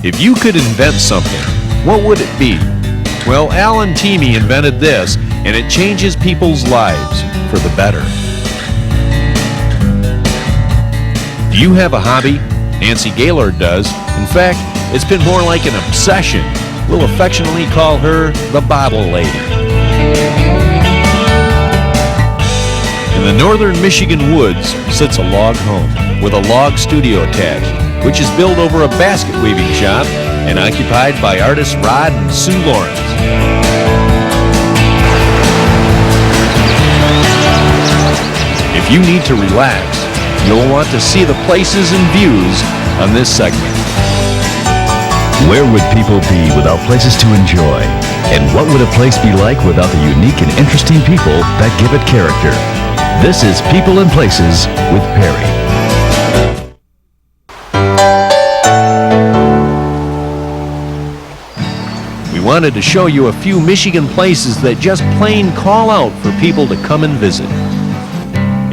If you could invent something, what would it be? Well, Alan Teamy invented this, and it changes people's lives for the better. Do you have a hobby? Nancy Gaylord does. In fact, it's been more like an obsession. We'll affectionately call her the Bottle Lady. In the northern Michigan woods sits a log home with a log studio attached, which is built over a basket weaving shop and occupied by artists Rod and Sue Lawrence. If you need to relax, you'll want to see the places and views on this segment. Where would people be without places to enjoy? And what would a place be like without the unique and interesting people that give it character? This is People and Places with Perry. We wanted to show you a few Michigan places that just plain call out for people to come and visit.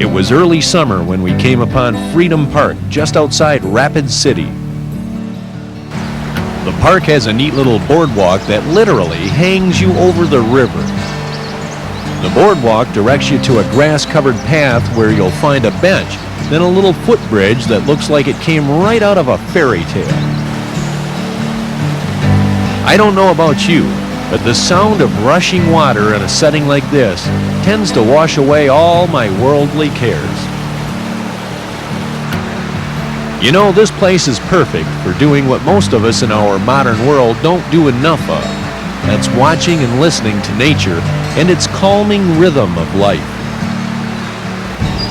It was early summer when we came upon Freedom Park just outside Rapid City. The park has a neat little boardwalk that literally hangs you over the river. The boardwalk directs you to a grass-covered path where you'll find a bench, then a little footbridge that looks like it came right out of a fairy tale. I don't know about you, but the sound of rushing water in a setting like this tends to wash away all my worldly cares. You know, this place is perfect for doing what most of us in our modern world don't do enough of. That's watching and listening to nature and its calming rhythm of life.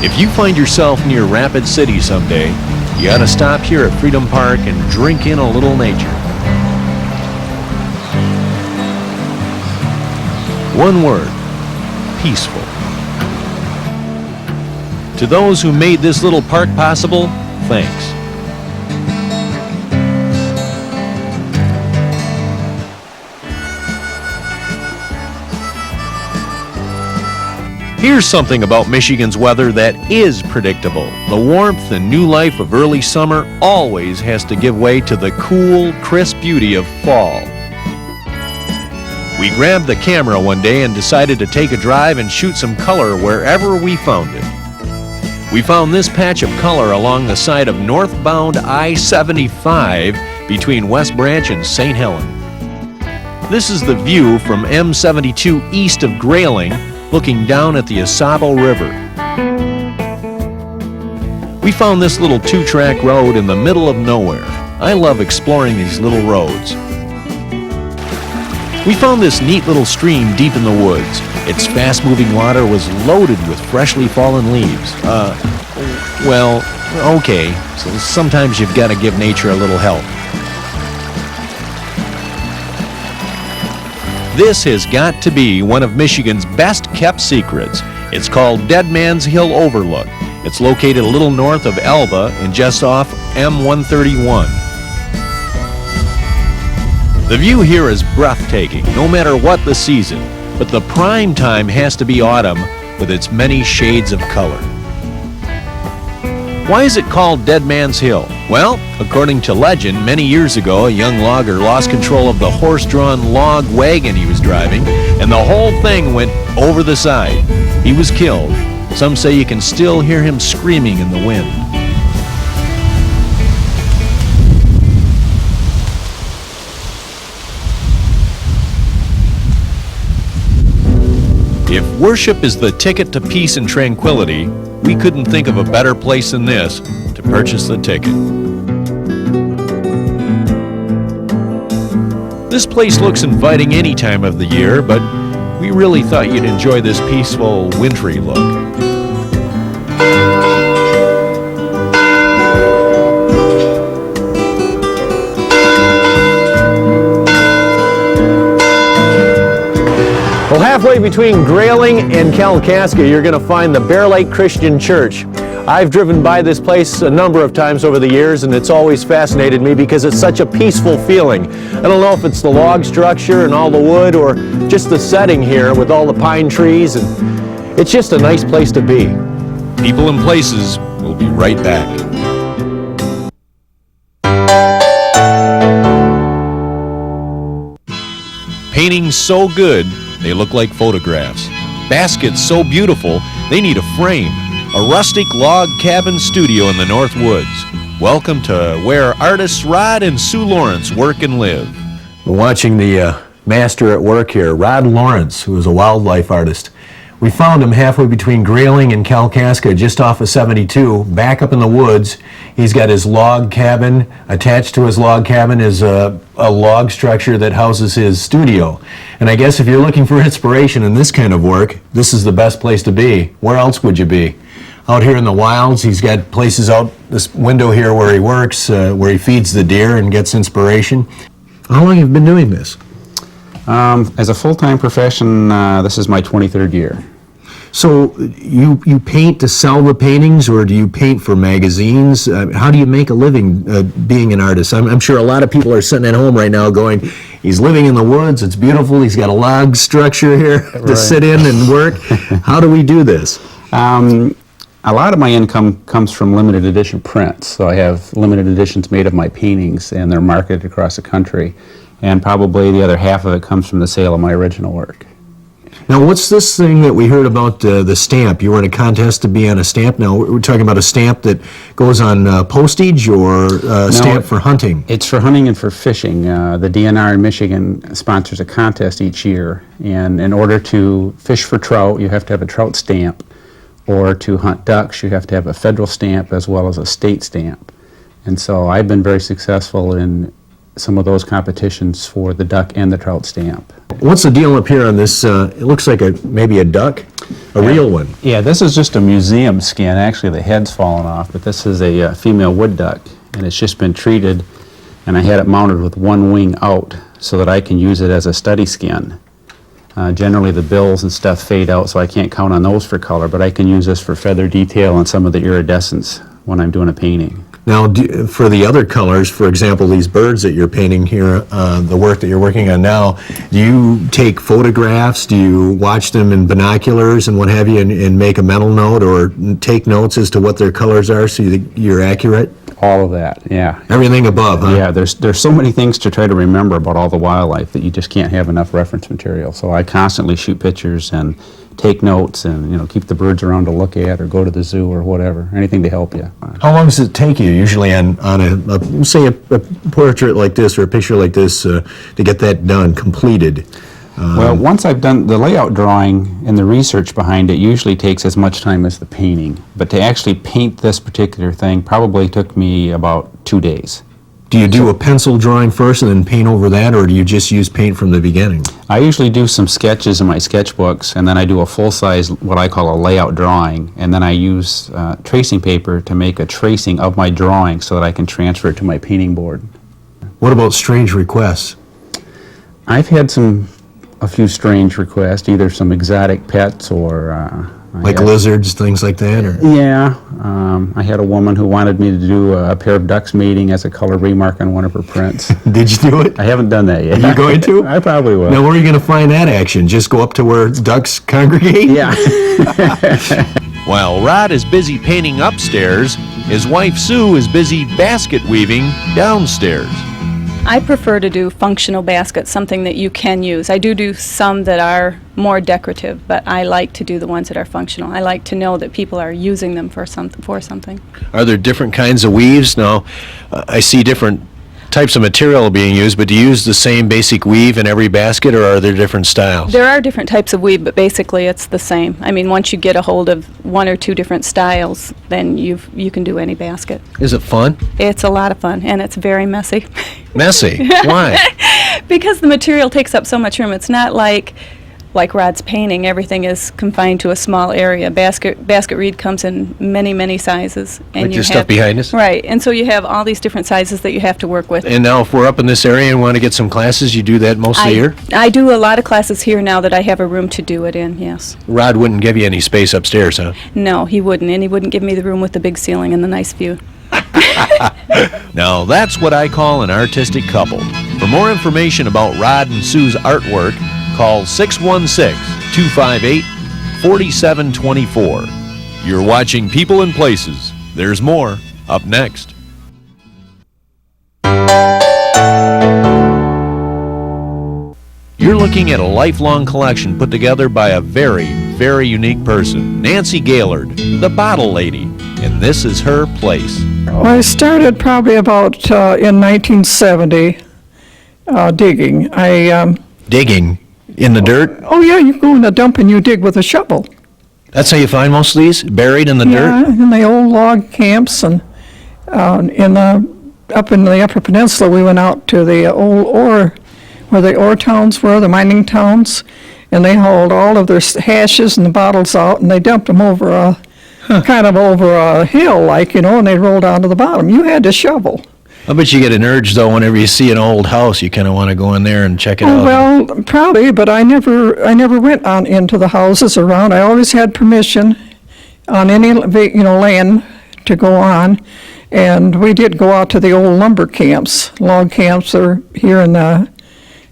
If you find yourself near Rapid City someday, you ought to stop here at Freedom Park and drink in a little nature. One word: peaceful. To those who made this little park possible, thanks. Here's something about Michigan's weather that is predictable. The warmth and new life of early summer always has to give way to the cool, crisp beauty of fall. We grabbed the camera one day and decided to take a drive and shoot some color wherever we found it. We found this patch of color along the side of northbound I-75 between West Branch and St. Helen. This is the view from M72 east of Grayling, looking down at the Asabo River. We found this little two-track road in the middle of nowhere. I love exploring these little roads. We found this neat little stream deep in the woods. Its fast-moving water was loaded with freshly fallen leaves. Well, okay, so sometimes you've got to give nature a little help. This has got to be one of Michigan's best-kept secrets. It's called Dead Man's Hill Overlook. It's located a little north of Elba and just off M131. The view here is breathtaking, no matter what the season, but the prime time has to be autumn with its many shades of color. Why is it called Dead Man's Hill? Well, according to legend, many years ago, a young logger lost control of the horse-drawn log wagon he was driving, and the whole thing went over the side. He was killed. Some say you can still hear him screaming in the wind. If worship is the ticket to peace and tranquility, we couldn't think of a better place than this to purchase the ticket. This place looks inviting any time of the year, but we really thought you'd enjoy this peaceful, wintry look. Well, halfway between Grayling and Kalkaska, you're going to find the Bear Lake Christian Church. I've driven by this place a number of times over the years, and it's always fascinated me because it's such a peaceful feeling. I don't know if it's the log structure and all the wood or just the setting here with all the pine trees, and it's just a nice place to be. People and Places will be right back. Paintings so good, they look like photographs. Baskets so beautiful, they need a frame. A rustic log cabin studio in the North Woods. Welcome to where artists Rod and Sue Lawrence work and live. We're watching the master at work here, Rod Lawrence, who is a wildlife artist. We found him halfway between Grayling and Kalkaska, just off of 72, back up in the woods. He's got his log cabin. Attached to his log cabin is a log structure that houses his studio. And I guess if you're looking for inspiration in this kind of work, this is the best place to be. Where else would you be? Out here in the wilds, he's got places out this window here where he works, where he feeds the deer and gets inspiration. How long have you been doing this? As a full-time profession, this is my 23rd year. So you paint to sell the paintings, or do you paint for magazines? How do you make a living being an artist? I'm sure a lot of people are sitting at home right now going, he's living in the woods, it's beautiful, he's got a log structure here to sit in and work. How do we do this? A lot of my income comes from limited edition prints. So I have limited editions made of my paintings, and they're marketed across the country. And probably the other half of it comes from the sale of my original work. Now, what's this thing that we heard about, the stamp? You were in a contest to be on a stamp. Now, we're talking about a stamp that goes on postage, or a stamp for hunting? It's for hunting and for fishing. The DNR in Michigan sponsors a contest each year. And in order to fish for trout, you have to have a trout stamp. Or to hunt ducks, you have to have a federal stamp as well as a state stamp. And so I've been very successful in some of those competitions for the duck and the trout stamp. What's the deal up here on this? It looks like maybe a duck, real one. Yeah, this is just a museum skin. Actually, the head's fallen off, but this is a female wood duck, and it's just been treated, and I had it mounted with one wing out so that I can use it as a study skin. Generally, the bills and stuff fade out, so I can't count on those for color, but I can use this for feather detail and some of the iridescence when I'm doing a painting. Now, for the other colors, for example, these birds that you're painting here, the work that you're working on now, do you take photographs? Do you watch them in binoculars and what have you, and make a mental note, or take notes as to what their colors are so you're accurate? All of that, yeah. Everything above, huh? Yeah, there's so many things to try to remember about all the wildlife that you just can't have enough reference material. So I constantly shoot pictures and take notes and keep the birds around to look at, or go to the zoo or whatever, anything to help you. How long does it take you usually on say a portrait like this or a picture like this to get that done, completed? Well, once I've done the layout drawing and the research behind it, usually takes as much time as the painting. But to actually paint this particular thing probably took me about 2 days. Do you do a pencil drawing first and then paint over that, or do you just use paint from the beginning? I usually do some sketches in my sketchbooks, and then I do a full-size, what I call a layout drawing, and then I use tracing paper to make a tracing of my drawing so that I can transfer it to my painting board. What about strange requests? I've had a few strange requests, either some exotic pets or... like lizards, things like that? Or? Yeah. I had a woman who wanted me to do a pair of ducks mating as a color remark on one of her prints. Did you do it? I haven't done that yet. Are you going to? I probably will. Now, where are you going to find that action? Just go up to where ducks congregate? Yeah. While Rod is busy painting upstairs, his wife Sue is busy basket weaving downstairs. I prefer to do functional baskets, something that you can use. I do some that are more decorative, but I like to do the ones that are functional. I like to know that people are using them for something. Are there different kinds of weaves? Now, I see different types of material being used, but do you use the same basic weave in every basket, or are there different styles? There are different types of weave, but basically it's the same. I mean, once you get a hold of one or two different styles, then you can do any basket. Is it fun? It's a lot of fun, and it's very messy. Messy? Why? Because the material takes up so much room. It's not like Rod's painting, everything is confined to a small area. Basket reed comes in many sizes. And like your stuff behind us? Right, and so you have all these different sizes that you have to work with. And now if we're up in this area and want to get some classes, you do that most of the year? I do a lot of classes here now that I have a room to do it in, yes. Rod wouldn't give you any space upstairs, huh? No, he wouldn't, and he wouldn't give me the room with the big ceiling and the nice view. Now that's what I call an artistic couple. For more information about Rod and Sue's artwork, call 616-258-4724. You're watching People and Places. There's more up next. You're looking at a lifelong collection put together by a very, very unique person, Nancy Gaylord, the Bottle Lady, and this is her place. Well, I started probably about in 1970 digging. Digging in the dirt? Oh yeah, you go in the dump and you dig with a shovel. That's how you find most of these, buried in the Yeah, in the old log camps and up in the Upper Peninsula, we went out to the old ore, where the ore towns were, the mining towns, and they hauled all of their hashes and the bottles out, and they dumped them over kind of over a hill, like, and they rolled down to the bottom. You had to shovel. I bet you get an urge, though, whenever you see an old house, you kind of want to go in there and check it out. Well, probably, but I never went on into the houses around. I always had permission on any land to go on, and we did go out to the old lumber camps. Log camps are here in the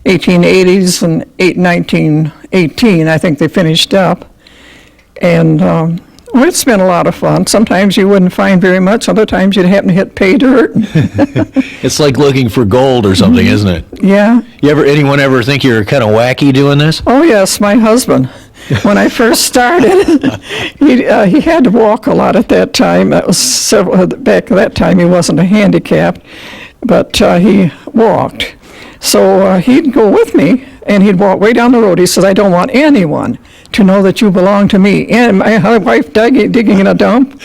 1880s and 1918. I think they finished up, and it's been a lot of fun. Sometimes you wouldn't find very much. Other times you'd happen to hit pay dirt. It's like looking for gold or something, isn't it? Yeah. Anyone ever think you're kind of wacky doing this? Oh yes, my husband. When I first started, he had to walk a lot at that time. That was back at that time. He wasn't a handicapped, but he walked. So he'd go with me, and he'd walk way down the road. He says, "I don't want anyone to know that you belong to me." And my wife digging in a dump.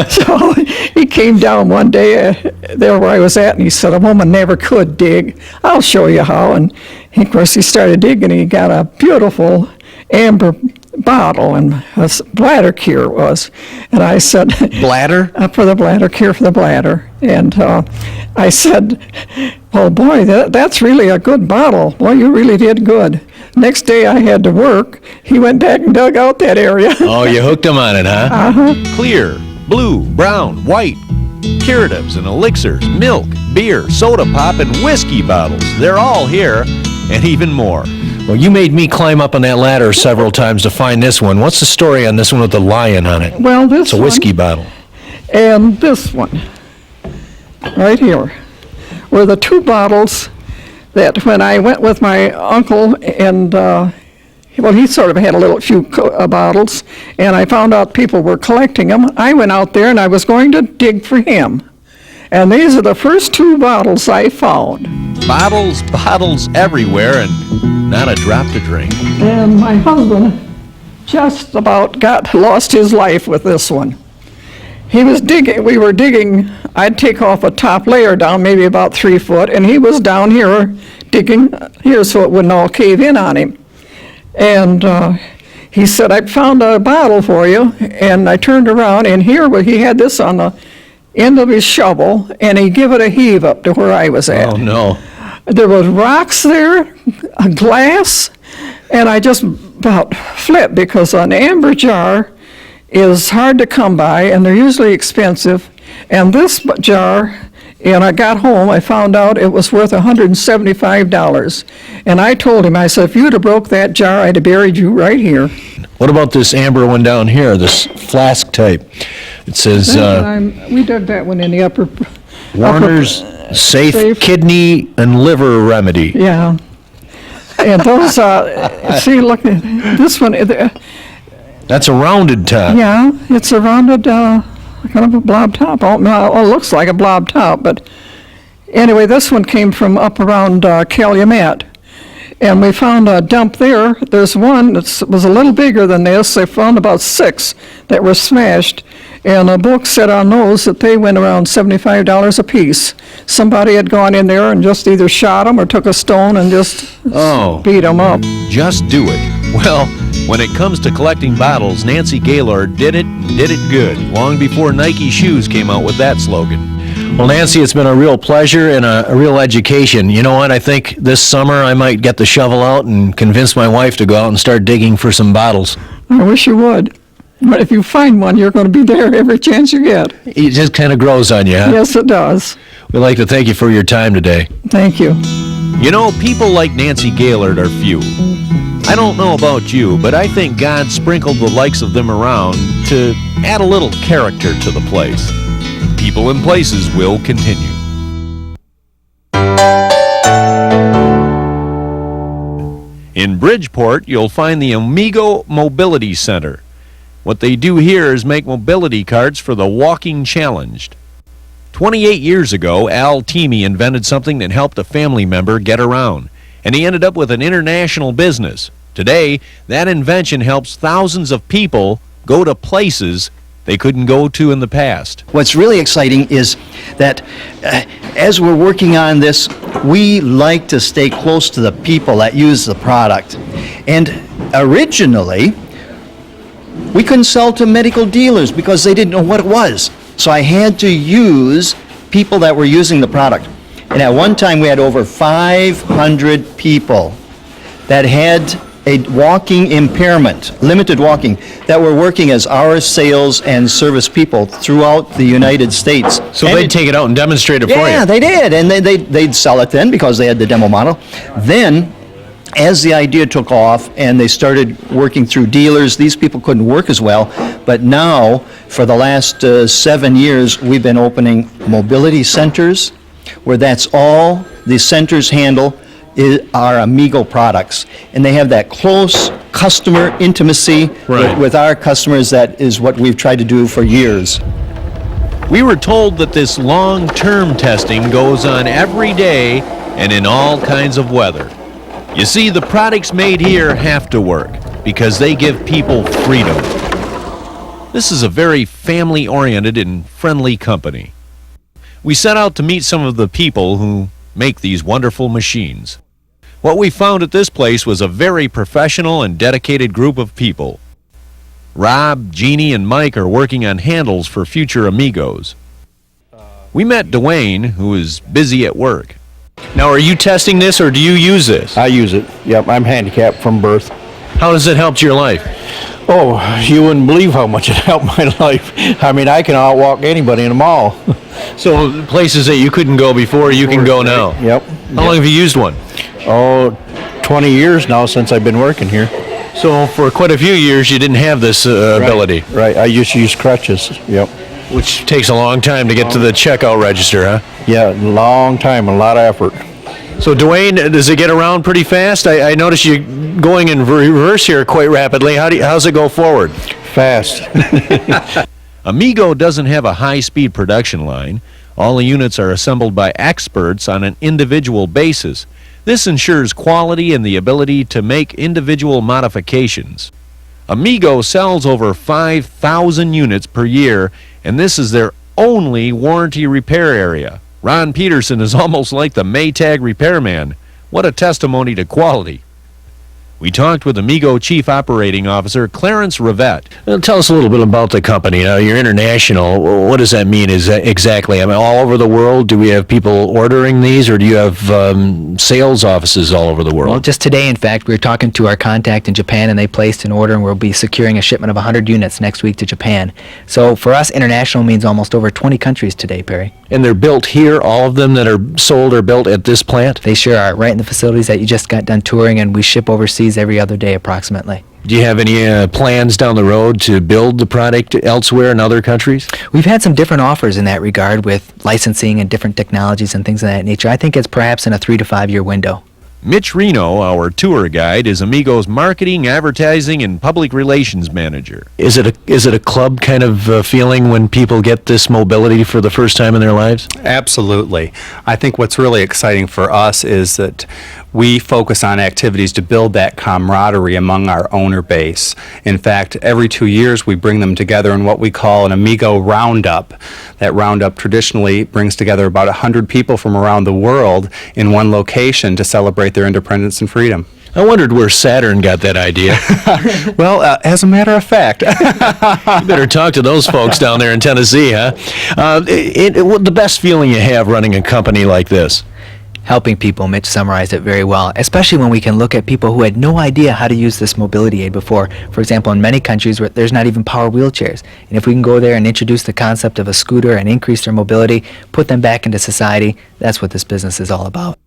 So he came down one day there where I was at, and he said, "A woman never could dig. I'll show you how." And of course, he started digging. He got a beautiful amber bottle, and a bladder cure it was. And I said, Bladder? For the bladder, cure for the bladder. And I said, "Oh boy, that's really a good bottle. Boy, you really did good." Next day I had to work. He went back and dug out that area. Oh, you hooked him on it, huh? Uh-huh. Clear, blue, brown, white, curatives and elixirs, milk, beer, soda pop, and whiskey bottles. They're all here, and even more. Well, you made me climb up on that ladder several times to find this one. What's the story on this one with the lion on it? Well, this It's a whiskey bottle. and this one, right here, were the two bottles that when I went with my uncle and, he sort of had a few bottles, and I found out people were collecting them. I went out there and I was going to dig for him. And these are the first two bottles I found. Bottles everywhere, and not a drop to drink. And my husband just about lost his life with this one. He was digging, we were digging, I'd take off a top layer down maybe about 3 foot, and he was down here digging here so it wouldn't all cave in on him. And he said, "I found a bottle for you," and I turned around, and here he had this on the end of his shovel, and he gave it a heave up to where I was at. Oh, no. There was rocks there, a glass, and I just about flipped because an amber jar is hard to come by, and they're usually expensive. And this jar, and I got home, I found out it was worth $175. And I told him, I said, "If you'd have broke that jar, I'd have buried you right here." What about this amber one down here, this flask type? It says We dug that one in the upper. Warner's Safe Kidney and Liver Remedy. Yeah. And those, see, look, this one, That's a rounded top. yeah, it's a rounded, kind of a blob top. Oh, no, it looks like a blob top, but anyway, this one came from up around Calumet. And we found a dump there. There's one that was a little bigger than this. They found about 6 that were smashed. And a book said on those that they went around $75 a piece. Somebody had gone in there and just either shot them or took a stone and just beat them up. Just do it. Well, when it comes to collecting bottles, Nancy Gaylord did it good, long before Nike shoes came out with that slogan. Well, Nancy, it's been a real pleasure and a real education. You know what? I think this summer I might get the shovel out and convince my wife to go out and start digging for some bottles. I wish you would. But if you find one, you're going to be there every chance you get. It just kind of grows on you, huh? Yes, it does. We'd like to thank you for your time today. Thank you. You know, people like Nancy Gaylord are few. I don't know about you, but I think God sprinkled the likes of them around to add a little character to the place. People and Places will continue. In Bridgeport, you'll find the Amigo Mobility Center. What they do here is make mobility carts for the walking challenged. 28 years ago, Al Teamy invented something that helped a family member get around, and he ended up with an international business. Today, that invention helps thousands of people go to places they couldn't go to in the past. What's really exciting is that as we're working on this, we like to stay close to the people that use the product. And originally, we couldn't sell to medical dealers because they didn't know what it was. So I had to use people that were using the product. And at one time, we had over 500 people that had a walking impairment, limited walking, that were working as our sales and service people throughout the United States. So And they'd take it out and demonstrate it for you. yeah, they did, and they'd sell it then because they had the demo model. Then, as the idea took off and they started working through dealers, these people couldn't work as well. But now, for the last 7 years, we've been opening mobility centers, where that's all the centers handle are Amigo products. And they have that close customer intimacy Right. with our customers. That is what we've tried to do for years. We were told that this long-term testing goes on every day and in all kinds of weather. You see, the products made here have to work because they give people freedom. This is a very family-oriented and friendly company. We set out to meet some of the people who make these wonderful machines. What we found at this place was a very professional and dedicated group of people. Rob, Jeannie, and Mike are working on handles for future Amigos. We met Dwayne, who is busy at work. Now, are you testing this or do you use this? I use it. Yep, I'm handicapped from birth. How does it help your life? Oh, you wouldn't believe how much it helped my life. I mean, I can outwalk anybody in the mall. So places that you couldn't go before, you can go now. Yep. How long have you used one? Oh, 20 years now since I've been working here. So for quite a few years, you didn't have this ability, Right, I used to use crutches. Yep. which takes a long time to get to the checkout register, huh? Yeah, long time, a lot of effort. So Dwayne, does it get around pretty fast? I notice you going in reverse here quite rapidly. How's it go forward? Fast. Amigo doesn't have a high-speed production line. All the units are assembled by experts on an individual basis. This ensures quality and the ability to make individual modifications. Amigo sells over 5,000 units per year, and this is their only warranty repair area. Ron Peterson is almost like the Maytag repairman. What a testimony to quality. We talked with Amigo Chief Operating Officer Clarence Rivette. Tell us a little bit about the company. Now, you're international. What does that mean exactly? I mean, all over the world? Do we have people ordering these, or do you have sales offices all over the world? Well, just today, in fact, we were talking to our contact in Japan, and they placed an order, and we'll be securing a shipment of 100 units next week to Japan. So for us, international means almost over 20 countries today, Perry. And they're built here? All of them that are sold are built at this plant? They sure are, right in the facilities that you just got done touring, and we ship overseas every other day approximately. Do you have any plans down the road to build the product elsewhere in other countries? We've had some different offers in that regard with licensing and different technologies and things of that nature. I think it's perhaps in a 3 to 5 year window. Mitch Reno, our tour guide, is Amigo's marketing, advertising, and public relations manager. Is it a club kind of feeling when people get this mobility for the first time in their lives? Absolutely. I think what's really exciting for us is that we focus on activities to build that camaraderie among our owner base. In fact, every 2 years we bring them together in what we call an Amigo Roundup. That roundup traditionally brings together about 100 people from around the world in one location to celebrate their independence and freedom. I wondered where Saturn got that idea. Well, as a matter of fact, You better talk to those folks down there in Tennessee, huh? The best feeling you have running a company like this? Helping people, Mitch summarized it very well, especially when we can look at people who had no idea how to use this mobility aid before. For example, in many countries where there's not even power wheelchairs. And if we can go there and introduce the concept of a scooter and increase their mobility, put them back into society, that's what this business is all about.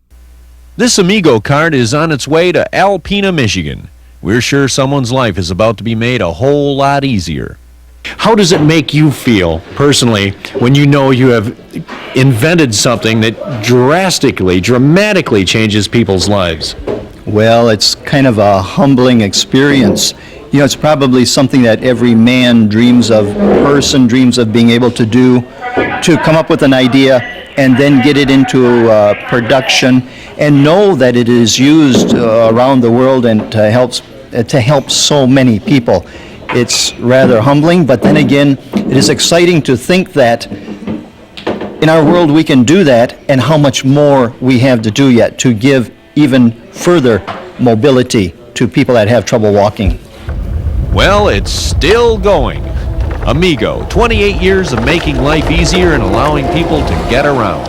This Amigo cart is on its way to Alpena, Michigan. We're sure someone's life is about to be made a whole lot easier. How does it make you feel, personally, when you know you have invented something that dramatically changes people's lives? Well, it's kind of a humbling experience. You know, it's probably something that every man dreams of, person dreams of being able to do, to come up with an idea and then get it into production and know that it is used around the world and to help so many people. It's rather humbling, but then again, it is exciting to think that in our world we can do that, and how much more we have to do yet to give even further mobility to people that have trouble walking. Well, it's still going. Amigo, 28 years of making life easier and allowing people to get around.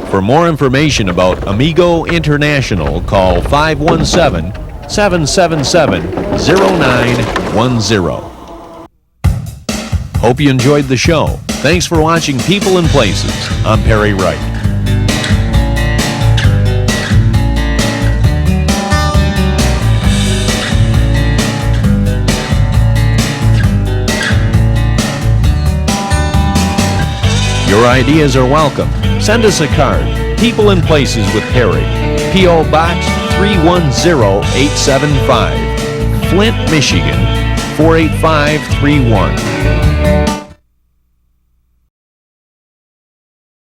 For more information about Amigo International, call 517-777-0910. Hope you enjoyed the show. Thanks for watching People and Places. I'm Perry Wright. Your ideas are welcome. Send us a card. People and Places with Perry. P.O. Box 310875. Flint, Michigan 48531.